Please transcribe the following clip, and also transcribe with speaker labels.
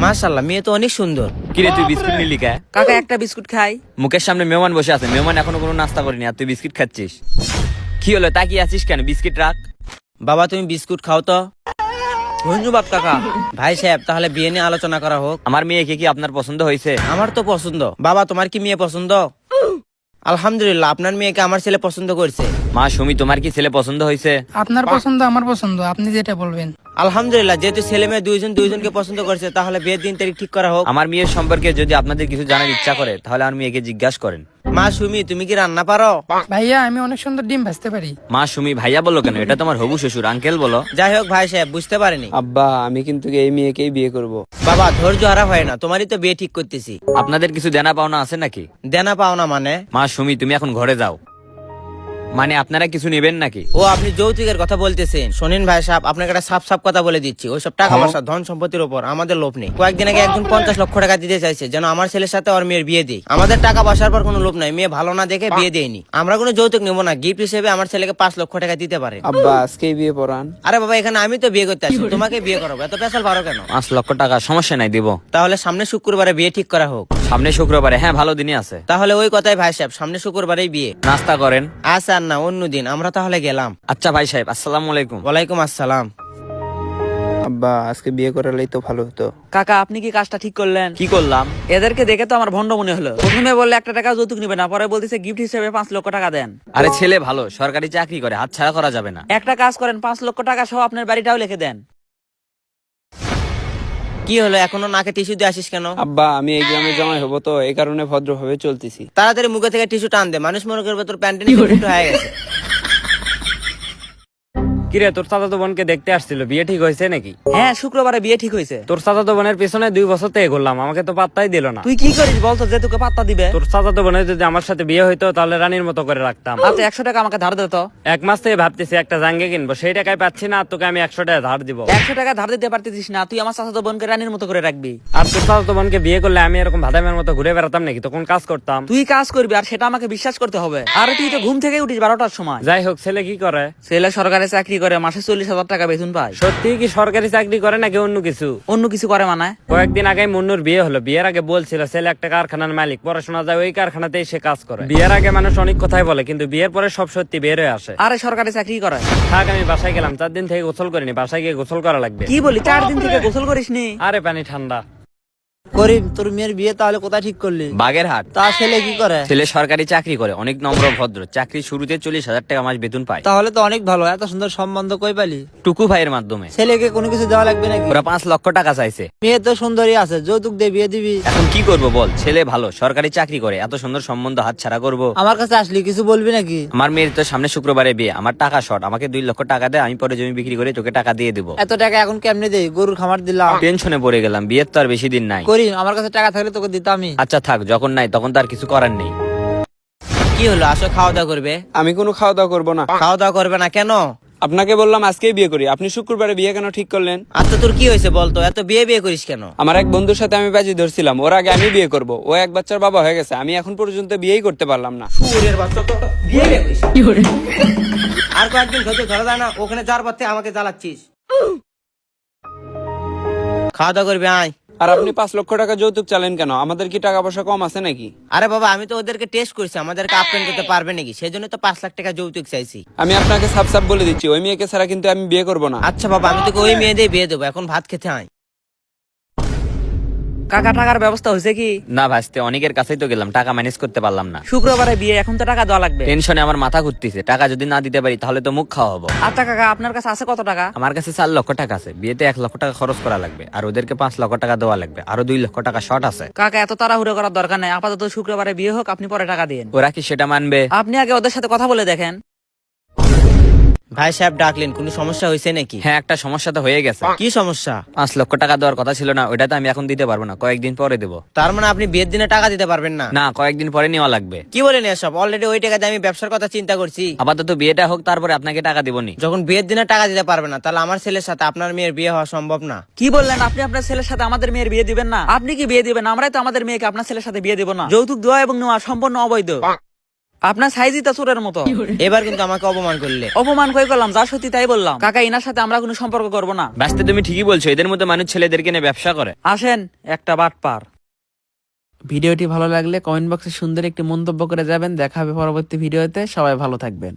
Speaker 1: মাশাআল্লাহ, মেয়ে তো অনেক সুন্দর।
Speaker 2: কিরে তুই বিস্কুট নিলি কে?
Speaker 3: কাকা একটা বিস্কুট খাই।
Speaker 2: মুখের সামনে মেহমান বসে আছে, মেহমান এখনো কোনো নাস্তা করেনি আর তুই বিস্কিট খাচ্ছিস। কি হলো, তাকিয়ে আছিস কেন? বিস্কিট রাখ।
Speaker 1: বাবা তুমি বিস্কুট খাও তো।
Speaker 3: ধন্যবাদ কাকা।
Speaker 1: ভাই সাহেব, তাহলে বিয়ে নিয়ে আলোচনা করা হোক।
Speaker 2: আমার মেয়েকে কি আপনার পছন্দ হয়েছে?
Speaker 1: আমার তো পছন্দ। বাবা তোমার কি মেয়ে পছন্দ? আলহামদুলিল্লাহ, আপনার মেয়েকে আমার ছেলে পছন্দ করছে।
Speaker 2: মা সুমি, তোমার কি ছেলে পছন্দ হয়েছে?
Speaker 4: আপনার পছন্দ আমার পছন্দ, আপনি যেটা বলবেন।
Speaker 1: আলহামদুলিল্লাহ, যেহেতু ছেলে মেয়ে দুইজনকে পছন্দ করছে, তাহলে বিয়ের দিন তারিখ ঠিক করা হোক।
Speaker 2: আমার মেয়ের সম্পর্কে যদি আপনাদের কিছু জানার ইচ্ছা করে তাহলে আমার মেয়েকে জিজ্ঞাসা করেন।
Speaker 1: মা সুমি, তুমি কি রান্না পারো?
Speaker 4: ভাইয়া আমি অনেক সুন্দর ডিম ভাজতে পারি।
Speaker 2: মা সুমি ভাইয়া বলো কেন? এটা তোমার হবু শ্বশুর, আঙ্কেল বলো।
Speaker 1: যাই হোক ভাই সাহেব, বুঝতে পারিনি।
Speaker 5: আব্বা আমি কিন্তু এই মেয়েকেই বিয়ে করব।
Speaker 1: বাবা ধৈর্য হারা হয় না, তোমারই তো বিয়ে ঠিক করতেছি।
Speaker 2: আপনাদের কিছু দেনা পাওনা আছে নাকি?
Speaker 1: দেনা পাও না মানে?
Speaker 2: মা সুমি তুমি এখন ঘরে যাও। মানে আপনারা কিছু নেবেন নাকি?
Speaker 1: ও আপনি যৌতুকের কথা বলতেছেন? শোনেন ভাই সাহেব, আপনাকে একটা সাফ কথা বলে দিচ্ছি, ওইসব টাকা পয়সা ধন সম্পত্তির উপর আমাদের লোভ নেই। কয়েকদিন আগে একজন 50 লক্ষ টাকা দিতে চাইছে যেন আমার ছেলের সাথে ওর মেয়ের বিয়ে দিই। আমাদের টাকা পয়সার পর কোনো লোভ নাই, মেয়ে ভালো না দেখে বিয়ে দেয়নি। আমরা কোনো যৌতুক নেবো না, গিফট হিসেবে আমার ছেলেকে 5 লক্ষ টাকা দিতে পারে।
Speaker 5: আব্বা আজকেই বিয়ে পড়ান।
Speaker 1: আরে বাবা, এখানে আমি তো বিয়ে করতে আসি, তোমাকে বিয়ে করাবো, এত পেশাল পারো কেন?
Speaker 2: 5 লক্ষ টাকা সমস্যা নাই, দিব।
Speaker 1: তাহলে সামনে শুক্রবারে বিয়ে ঠিক করা হোক।
Speaker 2: সামনে শুক্রবারে? হ্যাঁ, ভালো দিনই আছে।
Speaker 1: তাহলে ওই কথাই ভাই সাহেব, সামনে শুক্রবারেই বিয়ে।
Speaker 2: নাস্তা করেন।
Speaker 1: আচ্ছা না, অন্য দিন আমরা তাহলে গেলাম।
Speaker 2: আচ্ছা ভাই সাহেব, আসসালামু আলাইকুম।
Speaker 1: ওয়ালাইকুম আসসালাম।
Speaker 5: আব্বা আজকে বিয়ে করালেই তো ভালো হতো।
Speaker 3: কাকা আপনি কি কাজটা ঠিক করলেন?
Speaker 2: কি করলাম?
Speaker 3: এদেরকে দেখে তো আমার ভন্ড মনে হলো। প্রথমে বললে 1 টাকা যৌতুক নিবে না, পরে বলতেছে গিফট হিসেবে 5 লক্ষ টাকা দেন।
Speaker 2: আরে ছেলে ভালো, সরকারি চাকরি করে, হাত ছাড়া করা যাবে না।
Speaker 3: একটা কাজ করেন, 5 লক্ষ টাকা সহ আপনার বাড়িটাও লিখে দেন।
Speaker 1: কি হলো, এখনো নাকে টিস্যু দিয়ে আসিস কেন?
Speaker 5: আব্বা আমি এই গ্রামে জামাই হবো তো, এই কারণে ভদ্রভাবে চলতেছি।
Speaker 1: তাড়াতাড়ি মুখে থেকে টিস্যু টান দে, মানুষ মনে করবে তোর প্যান্টে নিচে ফুটো হয়ে গেছে।
Speaker 2: কিরে, তোর চাচাতো বোনকে দেখতে আসছিল, বিয়ে ঠিক হয়েছে নাকি?
Speaker 3: হ্যাঁ, শুক্রবারে বিয়ে ঠিক হয়েছে।
Speaker 2: তোর চাচাতো বোনের পেছনে 2 বছর থেকে ঘুরলাম, আমাকে তো পাত্তাই দিল না।
Speaker 3: তুই কি করিস বলতো যে তোকে পাত্তা দিবে?
Speaker 2: তোর চাচাতো বোনের যদি আমার সাথে বিয়ে হইতো তাহলে রানীর মতো করে রাখতাম।
Speaker 3: আচ্ছা 100 টাকা আমাকে ধার দে তো।
Speaker 2: 1 মাস থেকে ভাবতেছি একটা জাঙ্গে কিনবো, সেই টাকায় পাচ্ছি না, আর তোকে আমি 100 টাকা ধার দিব।
Speaker 3: 100 টাকা ধার দিতে পারতেছিস না, তুই আমার চাচাতো বোনকে রানীর মতো করে রাখবি।
Speaker 2: আর তোর চাচাতো বোনকে বিয়ে করলে আমি এরকম ভাদামের মতো ঘুরে বেড়াতাম নাকি? তখন কাজ করতাম।
Speaker 3: তুই কাজ করবি আর সেটা আমাকে বিশ্বাস করতে হবে। আর তুই তো ঘুম থেকে উঠিস 12টার সময়।
Speaker 2: যাই হোক, ছেলে কি করে?
Speaker 3: ছেলে সরকারি চাকরি করে, মাসে 40,000 টাকা বেতন পায়।
Speaker 2: সত্যি কি সরকারি চাকরি করে নাকি অন্য কিছু?
Speaker 3: অন্য কিছু করে মানে?
Speaker 2: কয়েকদিন আগে মুন্নুর বিয়ে হলো, বিয়ের আগে বলছিল ছেলে একটা কারখানার মালিক, পড়াশোনা যায় ওই কারখানাতেই সে কাজ করে। বিয়ের আগে মানুষ অনেক কথাই বলে, কিন্তু বিয়ের পরে সব সত্যি বের হয়ে আসে।
Speaker 3: আরে সরকারি চাকরি করে।
Speaker 2: থাক, আমি বাসায় গেলাম, 4 দিন থেকে গোসল করিনি, বাসায় গিয়ে গোসল করা লাগবে।
Speaker 3: কি বলি, 4 দিন থেকে গোসল করিসনি?
Speaker 2: আরে পানি ঠান্ডা।
Speaker 1: করিম, তোর মেয়ের বিয়ে তাহলে কোথায় ঠিক করলি?
Speaker 2: বাগেরহাট।
Speaker 1: তা ছেলে কি করে?
Speaker 2: ছেলে সরকারি চাকরি করে, অনেক নম্র ভদ্র, চাকরি শুরুতে 40,000 টাকা মাস বেতন পায়।
Speaker 1: তাহলে তো অনেক ভালো, এত সুন্দর সম্বন্ধ কই পালি?
Speaker 2: টুকু ভাইয়ের মাধ্যমে।
Speaker 1: ছেলেকে কোনো কিছু দেওয়া লাগবে নাকি?
Speaker 2: ওরা 5 লক্ষ টাকা চাইছে।
Speaker 1: মেয়ে তো সুন্দরী আছে, যৌতুক দিয়ে বিয়ে দিবি?
Speaker 2: এখন কি করব বল, ছেলে ভালো, সরকারি চাকরি করে, এত সুন্দর সম্বন্ধ হাত ছাড়া করব?
Speaker 1: আমার কাছে আসলি কিছু বলবি নাকি?
Speaker 2: আমার মেয়ের তো সামনে শুক্রবারে বিয়ে, আমার টাকা শর্ট, আমাকে 2 লক্ষ টাকা দে, আমি পরে জমি বিক্রি করে তোকে টাকা দিয়ে দেবো।
Speaker 1: এত টাকা এখন কেমনে দেই? গরুর খামার দিলাম।
Speaker 2: টেনশনে পড়ে গেলাম, বিয়ের তো আর বেশি দিন নাই।
Speaker 1: করিম, আমার কাছে টাকা থাকলে তোকে দিতামই।
Speaker 2: আচ্ছা থাক, যখন নাই তখন তো আর কিছু করার নেই।
Speaker 1: কি হলো, আসো খাওয়া দাওয়া করবে?
Speaker 5: আমি কোনো খাওয়া দাওয়া করবো না।
Speaker 1: খাওয়া দাওয়া করবে না কেন?
Speaker 5: আপনাকে বললাম আজকেই বিয়ে করি, আপনি শুক্রবারে বিয়ে কেন ঠিক করলেন?
Speaker 1: আচ্ছা তোর কি হয়েছে বলতো, এত বিয়ে করিস কেন?
Speaker 5: আমার এক বন্ধুর সাথে আমি বাজি ধরছিলাম, ওর আগে আমি বিয়ে করব। ও এক বাচ্চার বাবা হয়ে গেছে, আমি এখন পর্যন্ত বিয়েই করতে পারলাম না।
Speaker 1: শুয়োরের বাচ্চা তো বিয়ে করিস। আর কয়েকদিন ধরে ধরা যায় না, ওখানে যার পথে আমাকে জ্বালাচ্ছিস। খাওয়া দাওয়া করবি আয়।
Speaker 5: আর আপনি 5 লক্ষ টাকা যৌতুক চালেন কেন? আমাদের কি টাকা পয়সা কম আছে নাকি?
Speaker 1: আরে বাবা, আমি তো ওদেরকে টেস্ট করছি, আমাদেরকে আপ্যায়ন করতে পারবে নাকি, সেই জন্য তো 5 লাখ টাকা যৌতুক চাইছি।
Speaker 5: আমি আপনাকে সাফ সাফ বলে দিচ্ছি, ওই মেয়েকে ছাড়া কিন্তু আমি বিয়ে করব না।
Speaker 1: আচ্ছা বাবা, আমি তোকে ওই মেয়ে দিয়ে বিয়ে দেবো, এখন ভাত খেতে আয়।
Speaker 3: কাকা টাকার ব্যবস্থা হয়েছে কি?
Speaker 2: না ভাসতে, অনেকের কাছেই তো গেলাম, টাকা ম্যানেজ করতে পারলাম না।
Speaker 3: শুক্রবারে বিয়ে, এখন তো টাকা দেওয়া লাগবে।
Speaker 2: টেনশনে আমার মাথা ঘুরতেছে, টাকা যদি না দিতে পারি তাহলে তো মুখ খাওয়া হবো।
Speaker 3: আচ্ছা কাকা, আপনার কাছে আছে কত টাকা?
Speaker 2: আমার কাছে 4 লক্ষ টাকা আছে, বিয়েতে 1 লক্ষ টাকা খরচ করা লাগবে, আর ওদেরকে 5 লক্ষ টাকা দেওয়া লাগবে, আরো 2 লক্ষ টাকা শর্ট আছে।
Speaker 3: কাকা এত তাড়াহুড়ো করার দরকার নাই, আপাতত শুক্রবারে বিয়ে হোক, আপনি পরে টাকা দিন।
Speaker 2: ওরা কি সেটা মানবে?
Speaker 3: আপনি আগে ওদের সাথে কথা বলে দেখেন।
Speaker 1: ভাই সাহেব ডাকলেন, কোনো সমস্যা হয়েছে নাকি?
Speaker 2: হ্যাঁ, একটা সমস্যা তো হয়ে গেছে।
Speaker 1: কি সমস্যা?
Speaker 2: 5 লক্ষ টাকা দেওয়ার কথা ছিল না, ওইটা তো আমি এখন দিতে পারবো না, কয়েকদিন পরে দেবো।
Speaker 1: তার মানে আপনি বিয়ের দিনে টাকা দিতে পারবেন না?
Speaker 2: না, কয়েকদিন পরে নেওয়া লাগবে।
Speaker 1: কি বলেন এসব? অলরেডি ওই টাকা দিয়ে আমি ব্যবসার কথা চিন্তা করছি।
Speaker 2: আপাতত বিয়েটা হোক, তারপরে আপনাকে টাকা দিবনি।
Speaker 1: যখন বিয়ের দিনে টাকা দিতে পারবে না, তাহলে আমার ছেলের সাথে আপনার মেয়ের বিয়ে হওয়া সম্ভব না।
Speaker 3: কি বললেন আপনি? আপনার ছেলের সাথে আমাদের মেয়ের বিয়ে দিবেন না? আপনি কি বিয়ে দিবেন? আমরাই তো আমাদের মেয়েকে আপনার ছেলের সাথে বিয়ে দিব না। যৌতুক দেওয়া এবং নেওয়া সম্পূর্ণ অবৈধ। আপনার সাইজই তো চোরের মতো।
Speaker 1: এবার কিন্তু আমাকে অপমান করলে।
Speaker 3: অপমান কই করলাম, যা সত্যি তাই বললাম। কাকা এনার সাথে আমরা কোনো সম্পর্ক করব না।
Speaker 2: বাস্তে তুমি ঠিকই বলছো, এদের মধ্যে মানুষ ছেলেদেরকে নিয়ে ব্যবসা করে।
Speaker 3: আসেন একটা বাটপার।
Speaker 6: ভিডিওটি ভালো লাগলে কমেন্ট বক্সে সুন্দর একটি মন্তব্য করে যাবেন। দেখা হবে পরবর্তী ভিডিওতে, সবাই ভালো থাকবেন।